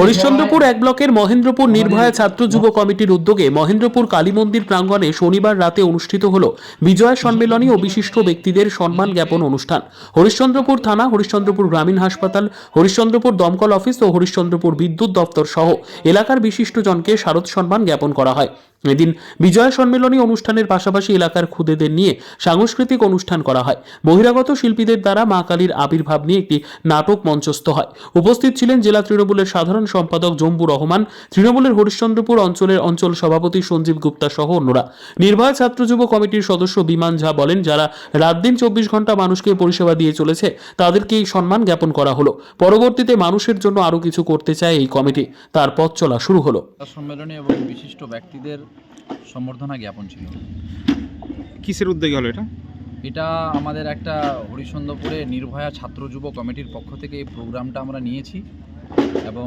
হরিশ্চন্দ্রপুর এক ব্লকের মহেন্দ্রপুর নির্ভয়া ছাত্র যুব কমিটির উদ্যোগে মহেন্দ্রপুর কালী মন্দির প্রাঙ্গণে শনিবার রাতে অনুষ্ঠিত হল বিজয় সম্মেলনী ও বিশিষ্ট ব্যক্তিদের সম্মান জ্ঞাপন অনুষ্ঠান। হরিশ্চন্দ্রপুর থানা, হরিশ্চন্দ্রপুর গ্রামীণ হাসপাতাল, হরিশ্চন্দ্রপুর দমকল অফিস ও হরিশ্চন্দ্রপুর বিদ্যুৎ দপ্তর সহ এলাকার বিশিষ্টজনকে শারদ সম্মান জ্ঞাপন করা হয়। এদিন বিজয় সম্মেলনী অনুষ্ঠানের পাশাপাশি এলাকার খুদেদের নিয়ে সাংস্কৃতিক অনুষ্ঠান করা হয়। বহিরাগত শিল্পীদের দ্বারা মা কালীর আবির্ভাব নিয়ে একটি নাটক মঞ্চস্থ হয়। উপস্থিত ছিলেন জেলা তৃণমূলের সাধারণ সম্পাদক জম্বু রহমান, তৃণমূলের হরিশ্চন্দ্রপুর অঞ্চলের অঞ্চল সভাপতি সঞ্জীব গুপ্তা সহ অন্যরা। নির্ভয়া ছাত্র যুব কমিটির সদস্য বিমান ঝা বলেন, যারা রাত দিন 24 ঘন্টা মানুষকে পরিষেবা দিয়ে চলেছে তাদেরকে এই সম্মান জ্ঞাপন করা হলো। পরবর্তীতে মানুষের জন্য আরো কিছু করতে চায় এই কমিটি, তার পথ চলা শুরু হলো। সম্মেলনী এবং বিশিষ্ট ব্যক্তিদের সম্বর্ধনা জ্ঞাপন ছিল। কিসের উদ্যোগে হলো এটা? এটা আমাদের একটা হরিশ্চন্দ্রপুরে নির্ভয়া ছাত্র যুব কমিটির পক্ষ থেকে এই প্রোগ্রামটা আমরা নিয়েছি এবং